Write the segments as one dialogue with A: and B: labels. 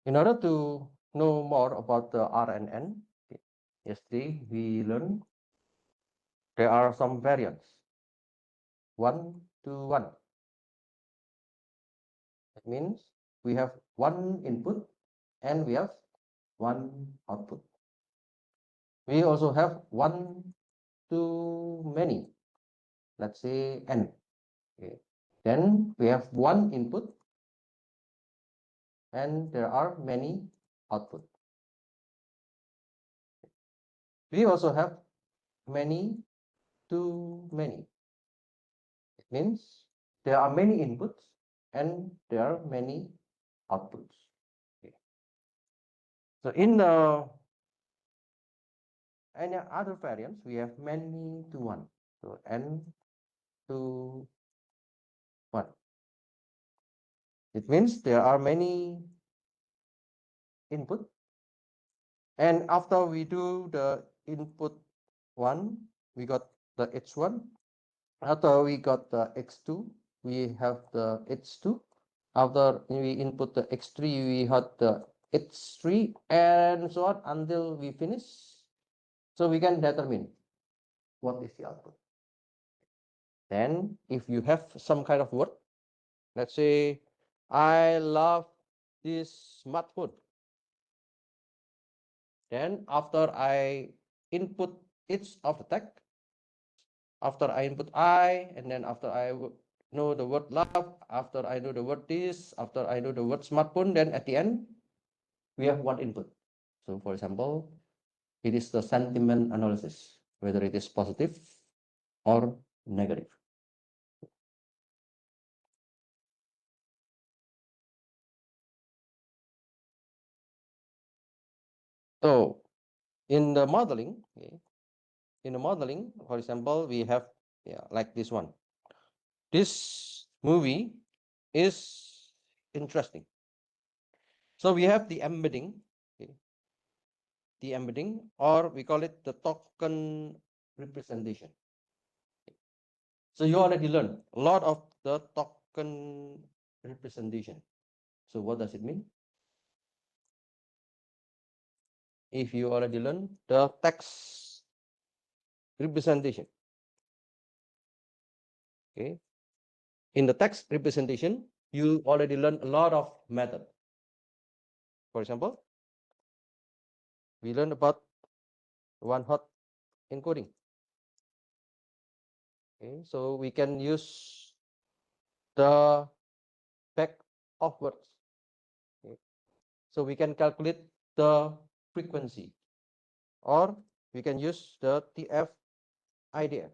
A: In order to know more about the RNN, yesterday we learned there are some variants, 1 to 1. That means we have one input and we have one output. We also have one to many, let's say n. Okay. Then we have one input and there are many output. We also have many to many. It means there are many inputs and there are many outputs. Okay. So in the any other variants, we have many to one. So n to 1. It means there are many input, and after we do the input 1, we got the h1. After we got the x2, we have the h2. After we input the x3, we had the h3, and so on until we finish. So we can determine what is the output. Then if you have some kind of word, let's say I love this smartphone. Then after I input each of the text, after I input I, and then after I know the word love, after I know the word this, after I know the word smartphone, then at the end, we have one input. So for example, it is the sentiment analysis, whether it is positive or negative. So in the modeling, okay, for example, we have like this one. This movie is interesting. So we have the embedding, okay, or we call it the token representation. So you already learned a lot of the token representation. So what does it mean? If you already learned the text representation, okay, in the text representation, you already learned a lot of method. For example, we learned about one-hot encoding. Okay, so we can use the back of words. Okay. So we can calculate the frequency, or we can use the TF IDF.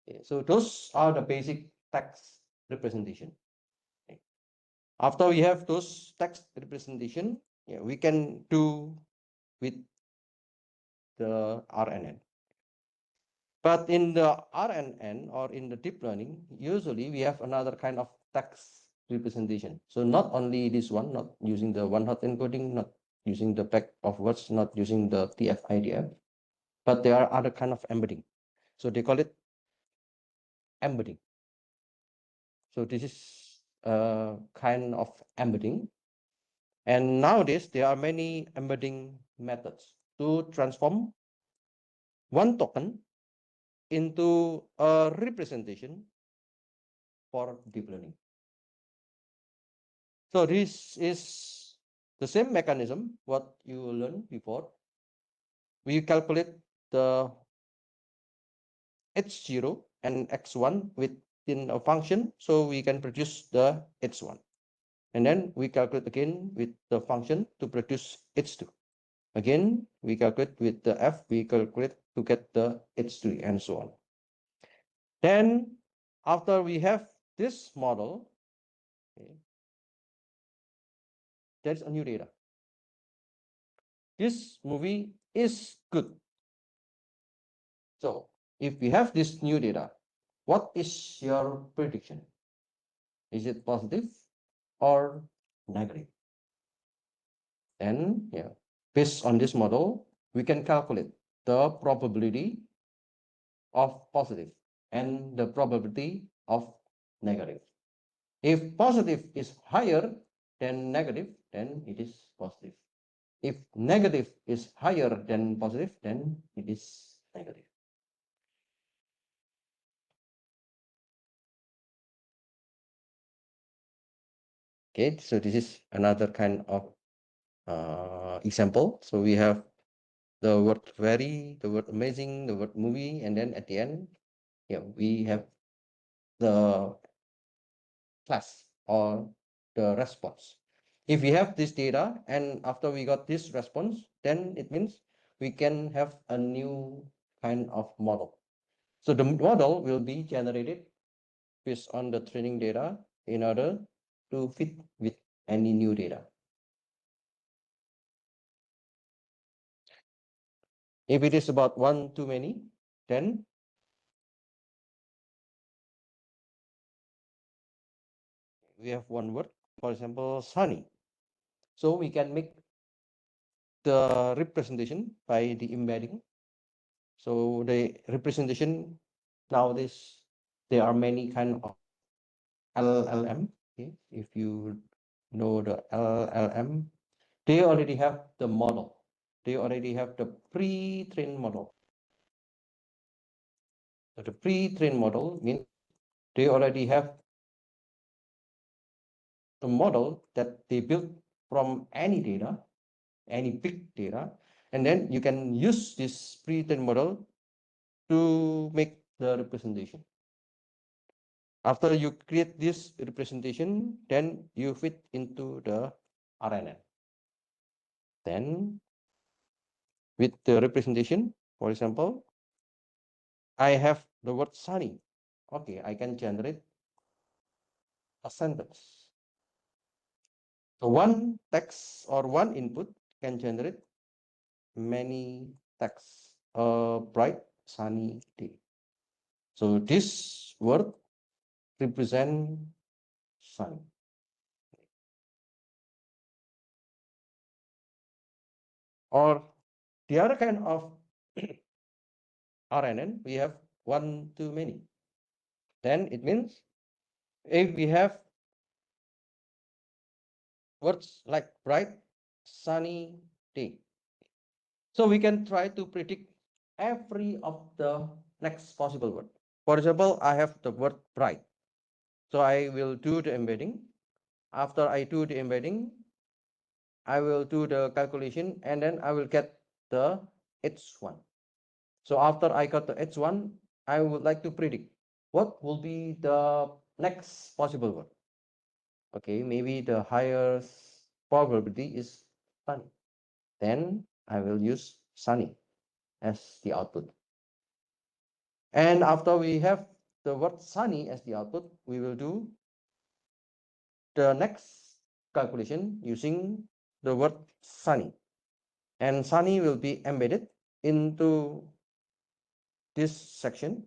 A: Okay. So those are the basic text representation. Okay. After we have those text representation, we can do with the RNN. But in the RNN or in the deep learning, usually we have another kind of text representation. So not only this one, not using the one-hot encoding, not using the pack of words, not using the TF-IDF, but there are other kind of embedding. So they call it embedding. So this is a kind of embedding. And nowadays, there are many embedding methods to transform one token into a representation for deep learning. So this is the same mechanism what you learned before. We calculate the h0 and x1 within a function, so we can produce the h1. And then we calculate again with the function to produce h2. Again, we calculate with the f, we calculate to get the h3 and so on. Then after we have this model, okay, there's a new data. This movie is good. So if we have this new data, what is your prediction? Is it positive or negative? And based on this model, we can calculate the probability of positive and the probability of negative. If positive is higher than negative, then it is positive. If negative is higher than positive, then it is negative. Okay, so this is another kind of example. So we have the word very, the word amazing, the word movie, and then at the end, yeah, we have the class or the response. If we have this data and after we got this response, then it means we can have a new kind of model. So the model will be generated based on the training data in order to fit with any new data. If it is about one too many, then we have one word, for example, sunny. So we can make the representation by the embedding. So the representation nowadays, there are many kind of LLM. Okay? If you know the LLM, they already have the model. They already have the pre-trained model. So the pre-trained model means they already have the model that they built from any data, any big data, and then you can use this pre-trained model to make the representation. After you create this representation, then you fit into the RNN. Then with the representation, for example, I have the word sunny. Okay, I can generate a sentence. So one text or one input can generate many texts. A bright sunny day. So this word represent sun. Or the other kind of RNN, we have one too many. Then it means if we have words like bright, sunny day, so we can try to predict every of the next possible word. For example, I have the word bright. So I will do the embedding. After I do the embedding, I will do the calculation and then I will get the H1. So after I got the H1, I would like to predict what will be the next possible word. Okay, maybe the highest probability is sunny. Then I will use sunny as the output. And after we have the word sunny as the output, we will do the next calculation using the word sunny. And sunny will be embedded into this section.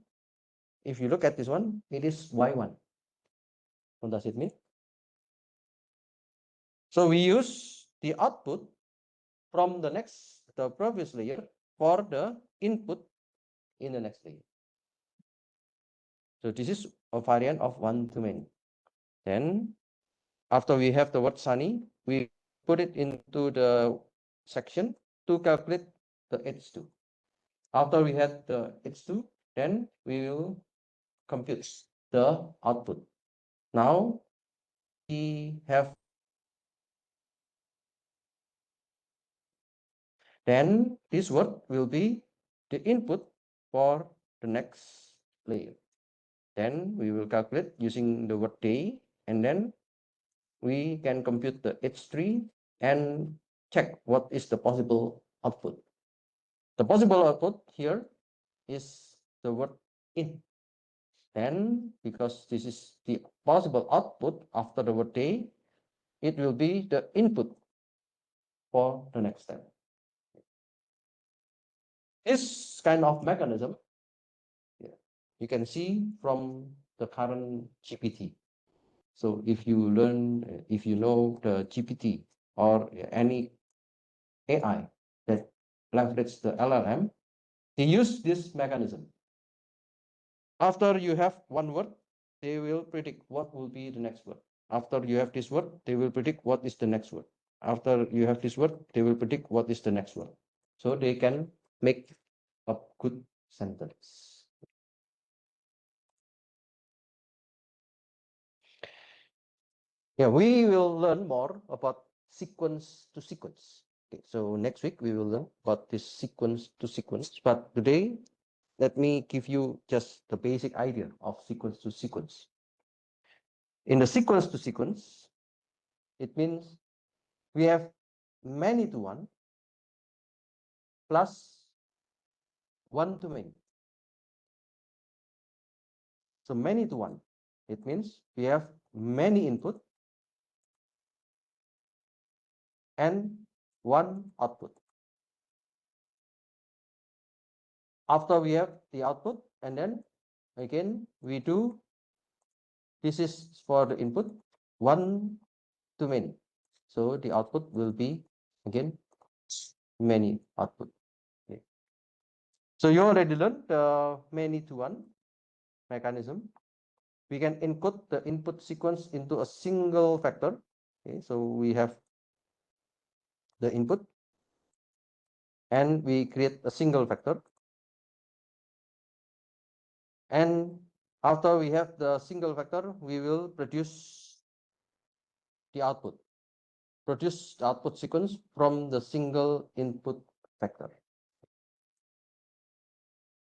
A: If you look at this one, it is Y1. What does it mean? So we use the output from the previous layer for the input in the next layer. So this is a variant of one to many. Then after we have the word sunny, we put it into the section to calculate the H2. After we had the H2, then we will compute the output. Now we have, then this word will be the input for the next layer. Then we will calculate using the word day, and then we can compute the H3 and check what is the possible output. The possible output here is the word in. Then, because this is the possible output after the word day, it will be the input for the next step. This kind of mechanism, you can see from the current GPT. So if you learn, if you know the GPT or any AI that leverage the LLM, they use this mechanism. After you have one word, they will predict what will be the next word. After you have this word, they will predict what is the next word. after you have this word, they will predict what is the next word. So they can make a good sentence. Yeah, we will learn more about sequence to sequence. Okay, so next week we will learn about this sequence to sequence. But today, let me give you just the basic idea of sequence to sequence. In the sequence to sequence, it means we have many to one plus one to many. So many to one, it means we have many input and one output. After we have the output, and then again we do, this is for the input, one to many. So the output will be again many output. Okay. So you already learned the many to one mechanism. We can encode the input sequence into a single factor. Okay, so we have the input and we create a single factor. And after we have the single factor, we will produce the output. Produce the output sequence from the single input factor.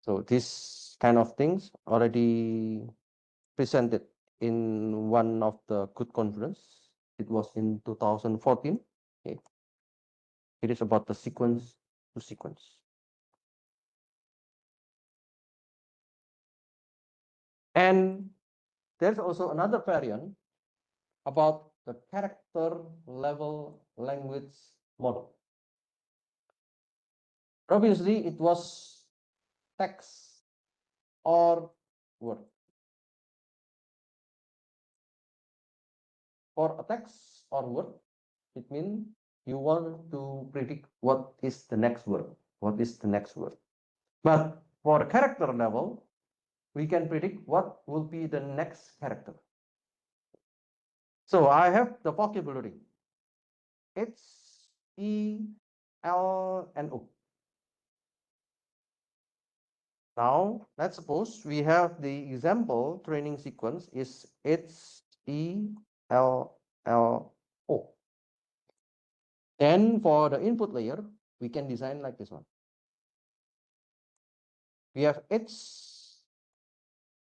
A: So this kind of things already presented in one of the good conference. It was in 2014. Okay. It is about the sequence to sequence. And there's also another variant about the character level language model. Previously, it was text or word. For a text or word, it means you want to predict what is the next word. What is the next word? But for character level, we can predict what will be the next character. So I have the vocabulary. It's E, L, and O. Now, let's suppose we have the example training sequence is H, E, L, L, O. Then for the input layer, we can design like this one. We have H,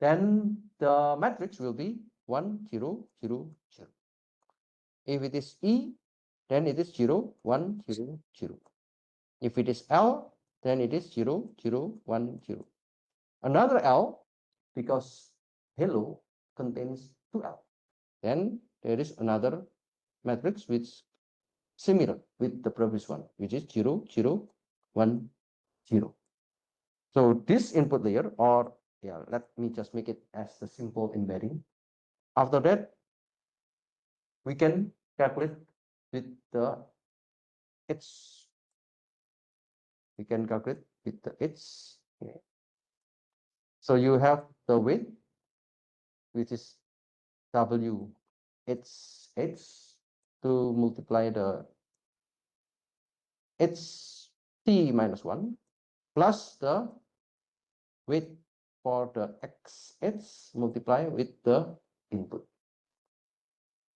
A: then the matrix will be 1, 0, 0, 0. If it is E, then it is 0, 1, 0, 0. If it is L, then it is 0, 0, 1, 0. Another L, because hello contains 2L. Then there is another matrix which similar with the previous one, which is 0, 0, 1, 0. So this input layer, or yeah, let me just make it as a simple embedding. After that, we can calculate with the H. We can calculate with the H. Okay. So you have the weight, which is W H H to multiply the H T minus 1 plus the weight for the XH multiply with the input.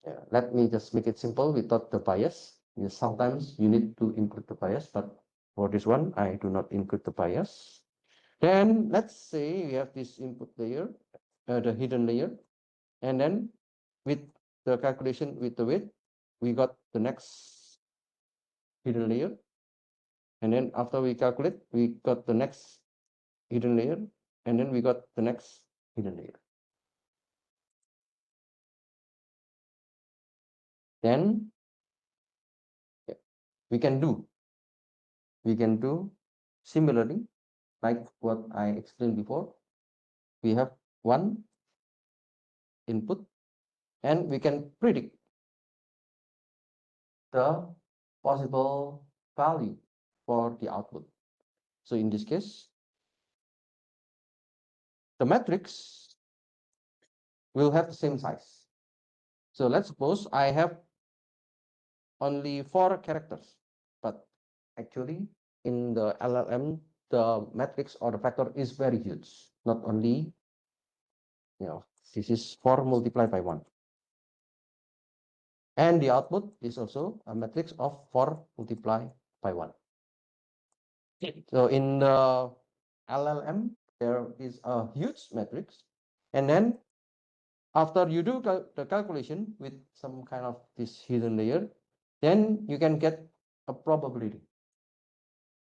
A: Yeah, let me just make it simple without the bias. Yes, sometimes you need to include the bias, but for this one, I do not include the bias. Then let's say we have this input layer, the hidden layer, and then with the calculation with the weight, we got the next hidden layer. And then after we calculate, we got the next hidden layer, and then we got the next hidden layer. Then yeah, we can do similarly like what I explained before. We have one input and we can predict the possible value for the output. So in this case, the matrix will have the same size. So let's suppose I have only 4 characters, but actually in the LLM, the matrix or the factor is very huge. Not only, this is 4 multiplied by 1. And the output is also a matrix of 4 multiplied by 1. So in the LLM, there is a huge matrix. And then after you do the calculation with some kind of this hidden layer, then you can get a probability.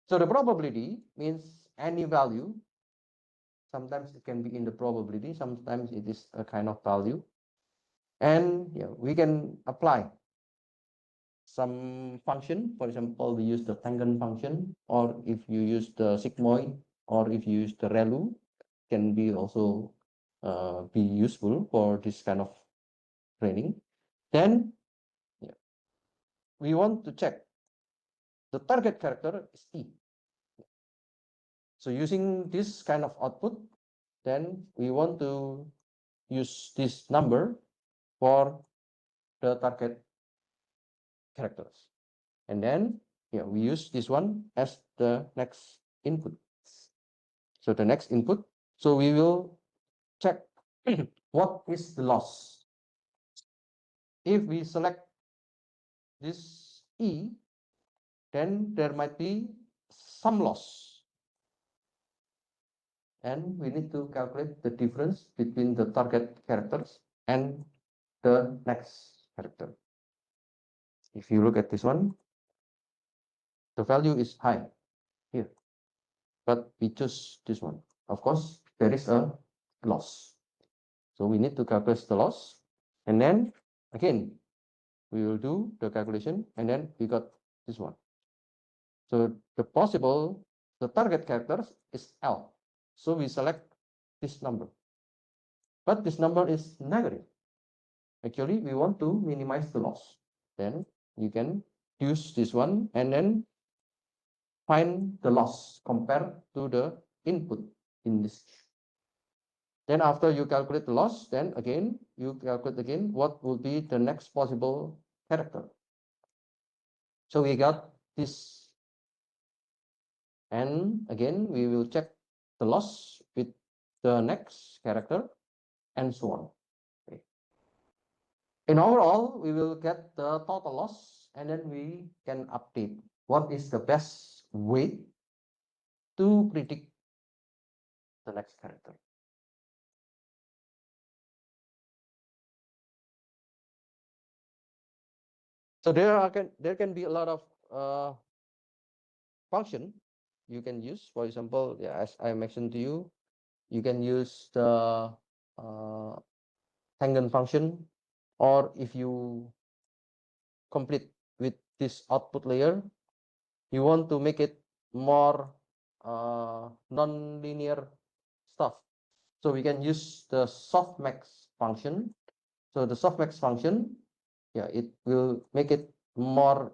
A: So the probability means any value. Sometimes it can be in the probability, sometimes it is a kind of value. And we can apply some function. For example, we use the tangent function, or if you use the sigmoid, or if you use the ReLU, can be also be useful for this kind of training. Then we want to check the target character is E. So using this kind of output, then we want to use this number for the target characters. And then we use this one as the next input. So the next input, so we will check what is the loss. If we select this E, then there might be some loss. And we need to calculate the difference between the target characters and the next character. If you look at this one, the value is high here, but we choose this one. Of course, there is a loss. So we need to calculate the loss. And then again, we will do the calculation, and then we got this one. So the target characters is L. So we select this number. But this number is negative. Actually, we want to minimize the loss. Then you can use this one and then find the loss compared to the input in this. Then after you calculate the loss, then again, you calculate again what will be the next possible character. So we got this. And again, we will check the loss with the next character and so on. Okay. In overall, we will get the total loss, and then we can update what is the best way to predict the next character. So there can be a lot of function you can use. For example, as I mentioned to you, you can use the tangent function, or if you complete with this output layer, you want to make it more non-linear stuff. So we can use the softmax function. So the softmax function, it will make it more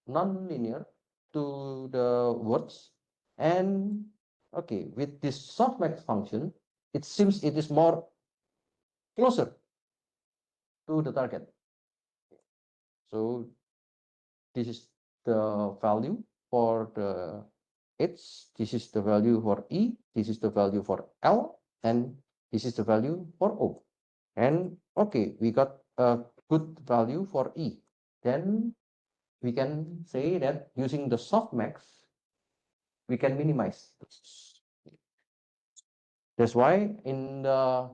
A: non-linear to the words. And okay, with this softmax function, it seems it is more closer to the target. So this is the value for the H, this is the value for E, this is the value for L, and this is the value for O. And okay, we got a good value for E. Then we can say that using the softmax, we can minimize this. That's why in the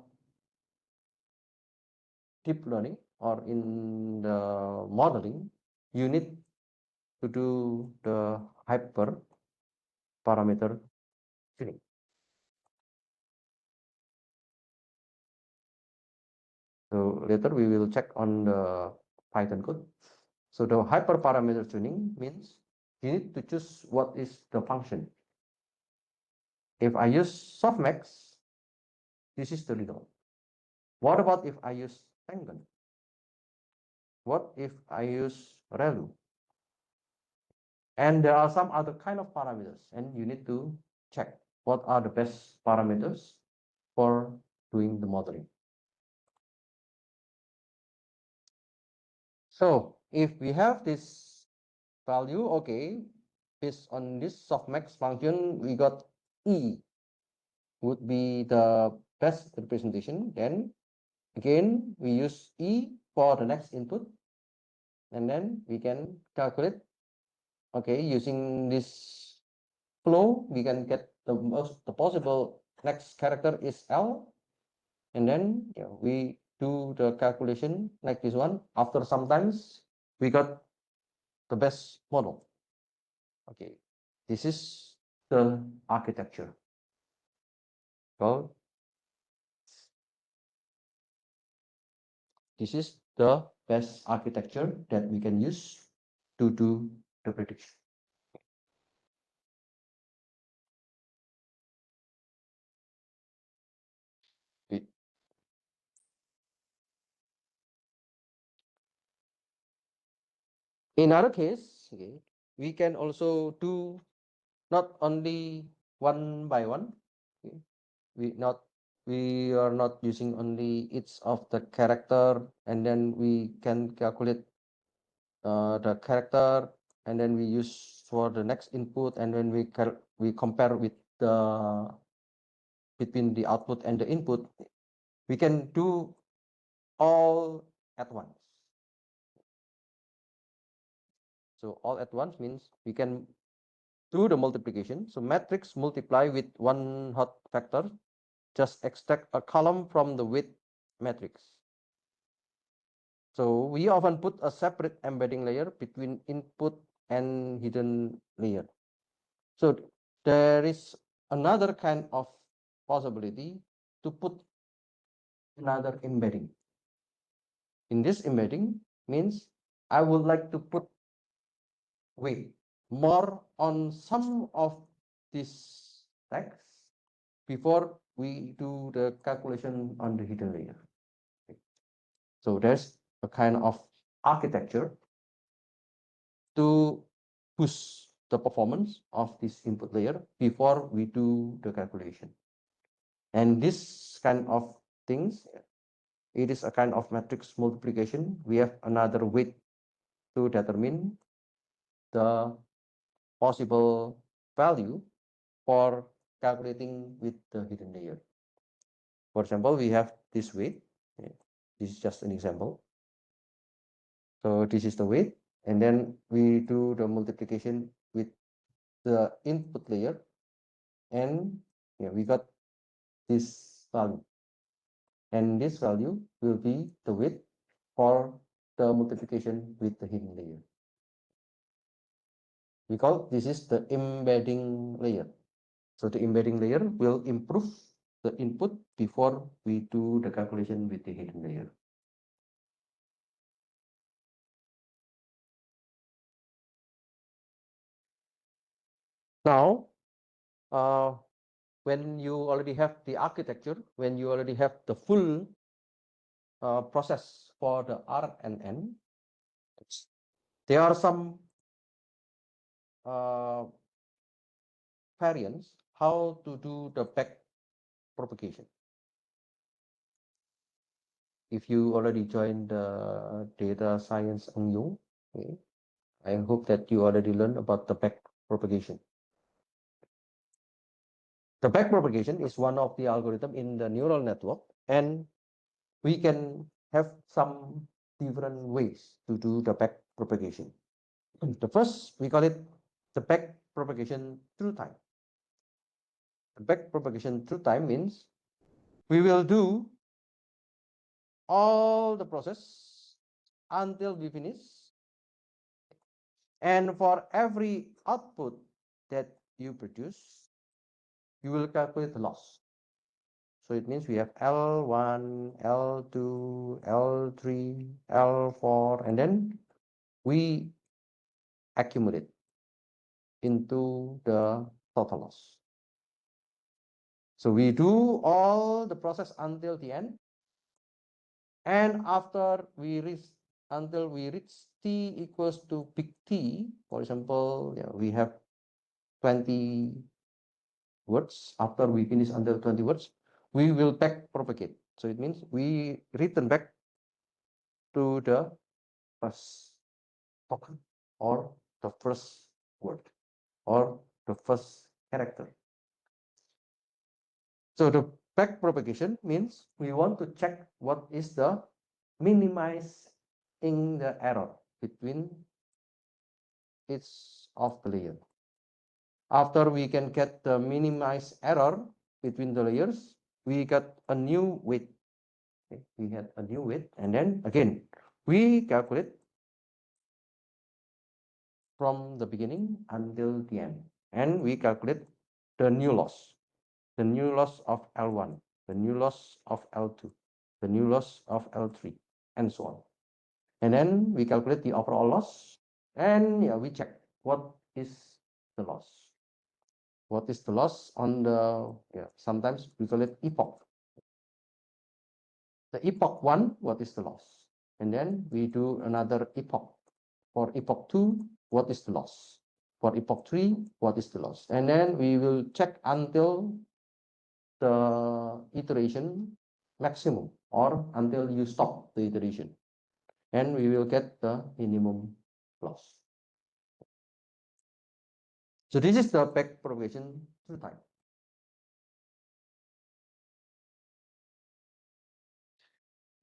A: deep learning or in the modeling, you need to do the hyper parameter tuning. So later we will check on the Python code. So the hyperparameter tuning means you need to choose what is the function. If I use softmax, this is the result. What about if I use tangent? What if I use ReLU? And there are some other kind of parameters, and you need to check what are the best parameters for doing the modeling. So if we have this value, okay, based on this softmax function, we got E would be the best representation. Then again, we use E for the next input, and then we can calculate. Okay, using this flow, we can get the possible next character is L, and then we do the calculation like this one. After sometimes we got the best model. Okay, this is the architecture. So this is the best architecture that we can use to do the prediction. In other case, okay, we can also do not only one by one. Okay. We are not using only each of the character, and then we can calculate the character, and then we use for the next input, and then we compare with the between the output and the input. We can do all at once. So all at once means we can do the multiplication. So matrix multiply with one hot factor, just extract a column from the width matrix. So we often put a separate embedding layer between input and hidden layer. So there is another kind of possibility to put another embedding. In this embedding means I would like to put weight more on some of this text before we do the calculation on the hidden layer. Okay. So there's a kind of architecture to push the performance of this input layer before we do the calculation. And this kind of things, it is a kind of matrix multiplication. We have another weight to determine the possible value for calculating with the hidden layer. For example, we have this weight. This is just an example. So this is the weight, and then we do the multiplication with the input layer, and we got this value, and this value will be the weight for the multiplication with the hidden layer. We call this is the embedding layer. So the embedding layer will improve the input before we do the calculation with the hidden layer. Now, when you already have the architecture, when you already have the full process for the RNN, there are some variants how to do the back propagation. If you already joined the data science Engyung, okay, I hope that you already learned about the back propagation. The back propagation is one of the algorithm in the neural network, and we can have some different ways to do the back propagation. The first, we call it the back propagation through time. The back propagation through time means we will do all the process until we finish, and for every output that you produce, you will calculate the loss. So it means we have L1, L2, L3, L4, and then we accumulate into the total loss. So we do all the process until the end, and after we reach until we reach t equals to big T, for example, we have 20 words. After we finish until 20 words, we will back propagate. So it means we return back to the first token or the first word or the first character. So the back propagation means we want to check what is the minimizing the error between each of the layer. After we can get the minimized error between the layers, we get a new weight. Okay, we had a new weight, and then again we calculate from the beginning until the end, and we calculate the new loss of L1, the new loss of L2, the new loss of L3, and so on. And then we calculate the overall loss, and yeah, we check what is the loss. What is the loss on the, sometimes we call it epoch. The epoch 1, what is the loss? And then we do another epoch. For epoch 2, what is the loss? For epoch 3, what is the loss? And then we will check until the iteration maximum or until you stop the iteration. And we will get the minimum loss. So this is the back propagation through time.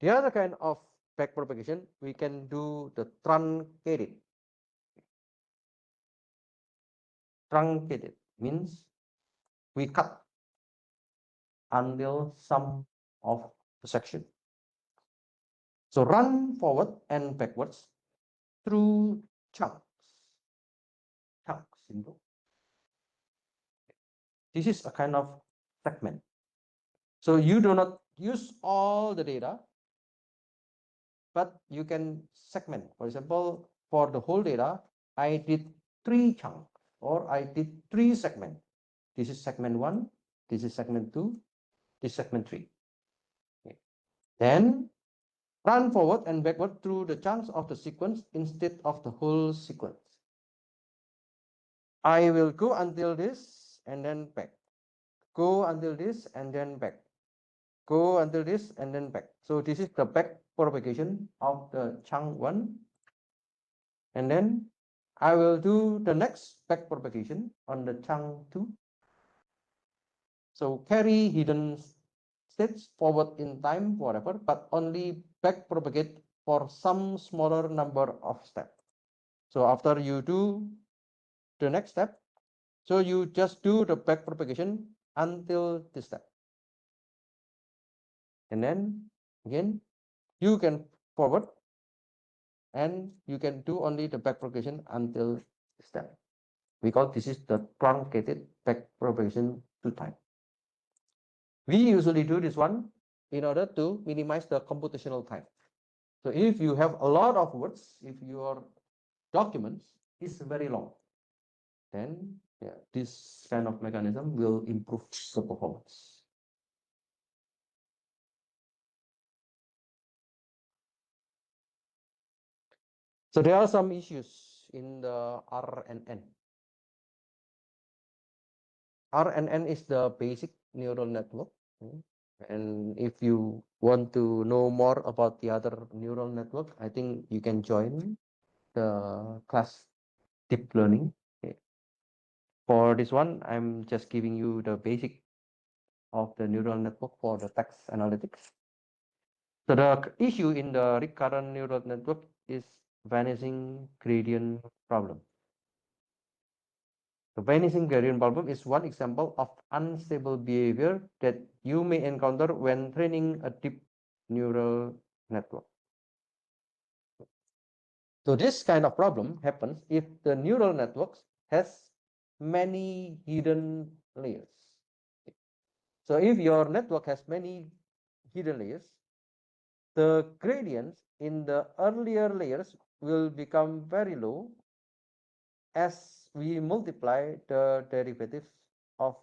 A: The other kind of back propagation, we can do the truncated. Truncated means we cut until some of the section. So run forward and backwards through chunks. This is a kind of segment. So you do not use all the data, but you can segment. For example, for the whole data, I did 3 chunks or I did 3 segments. This is segment 1, this is segment 2, this is segment 3. Okay. Then run forward and backward through the chunks of the sequence instead of the whole sequence. I will go until this and then back. Go until this and then back. Go until this and then back. So this is the back propagation of the chunk 1. And then I will do the next back propagation on the chunk 2. So carry hidden states forward in time forever, but only back propagate for some smaller number of steps. So after you do the next step, so you just do the back propagation until this step. And then again, you can forward and you can do only the back propagation until this step. We call this is the truncated back propagation through time. We usually do this one in order to minimize the computational time. So if you have a lot of words, if your documents is very long, then this kind of mechanism will improve the performance. So there are some issues in the RNN. RNN is the basic neural network. And if you want to know more about the other neural network, I think you can join the class deep learning. Okay. For this one, I'm just giving you the basic of the neural network for the text analytics. So the issue in the recurrent neural network is vanishing gradient problem. The vanishing gradient problem is one example of unstable behavior that you may encounter when training a deep neural network. So this kind of problem happens if the neural network has many hidden layers. So if your network has many hidden layers, the gradients in the earlier layers will become very low as we multiply the derivatives of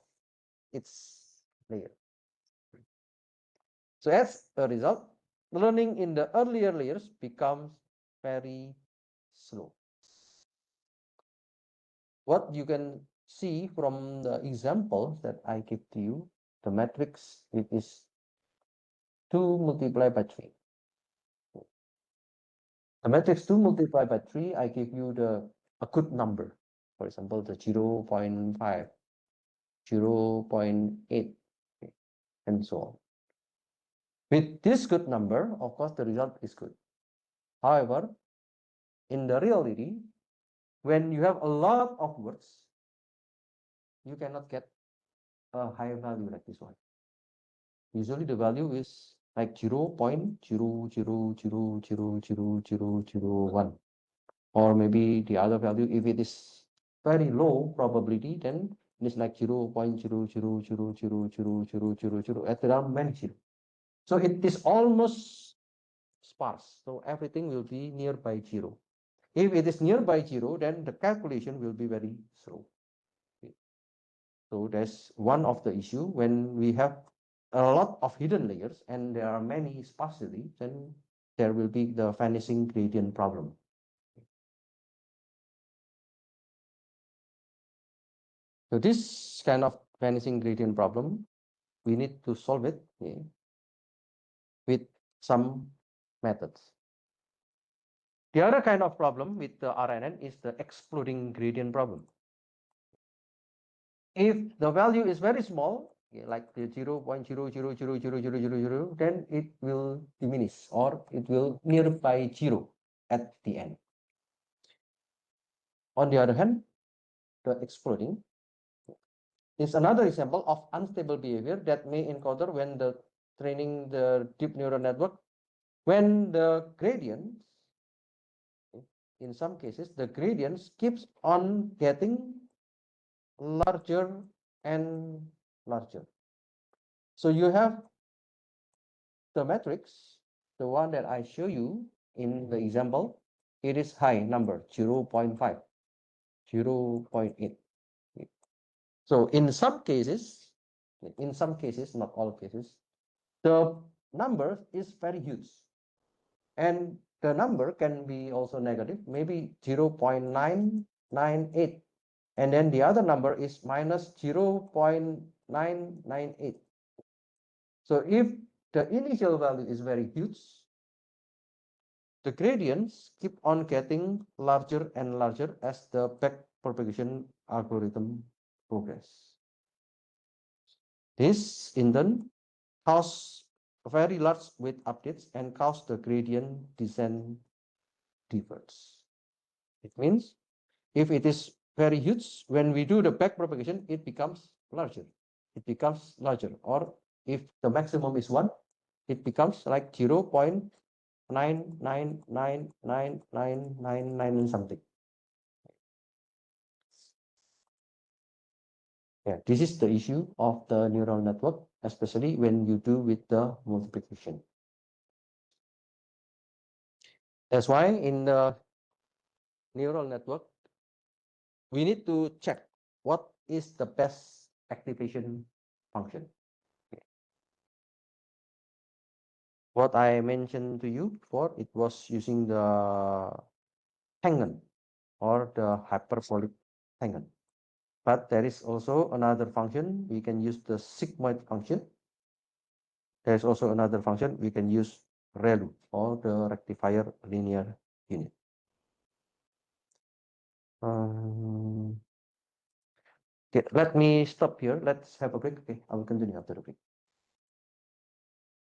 A: its layer. So as a result, learning in the earlier layers becomes very slow. What you can see from the examples that I give to you, the matrix, it is 2 multiplied by 3. The matrix 2 multiplied by 3, I give you a good number. For example, the 0 0.5, 0 0.8, and so on. With this good number, of course, the result is good. However, in the reality, when you have a lot of words, you cannot get a high value like this one. Usually the value is like 0.0000000001, or maybe the other value, if it is very low probability, then it is like 0.00000000 at around many zero. So it is almost sparse. So everything will be nearby zero. If it is nearby zero, then the calculation will be very slow. So that's one of the issue when we have a lot of hidden layers and there are many sparsity, then there will be the vanishing gradient problem. So this kind of vanishing gradient problem, we need to solve it with some methods. The other kind of problem with the RNN is the exploding gradient problem. If the value is very small, like the 0.00000000, then it will diminish or it will nearby zero at the end. On the other hand, the exploding is another example of unstable behavior that may encounter when the training the deep neural network, when the gradients, in some cases, the gradients keeps on getting larger and larger. So you have the matrix, the one that I show you in the example, it is high number 0.5, 0.8. So in some cases, not all cases, the number is very huge. And the number can be also negative, maybe 0.998. And then the other number is minus 0.998. So if the initial value is very huge, the gradients keep on getting larger and larger as the backpropagation algorithm progress. This in turn cause very large weight updates and cause the gradient descent diverge. It means if it is very huge, when we do the backpropagation, it becomes larger. It becomes larger. Or if the maximum is 1, it becomes like 0.999999 and something. Yeah, this is the issue of the neural network, especially when you do with the multiplication. That's why in the neural network, we need to check what is the best activation function. What I mentioned to you before, it was using the tangent or the hyperbolic tangent. But there is also another function. We can use the sigmoid function. There's also another function. We can use ReLU or the rectifier linear unit. Okay, let me stop here. Let's have a break. Okay, I will continue after the break.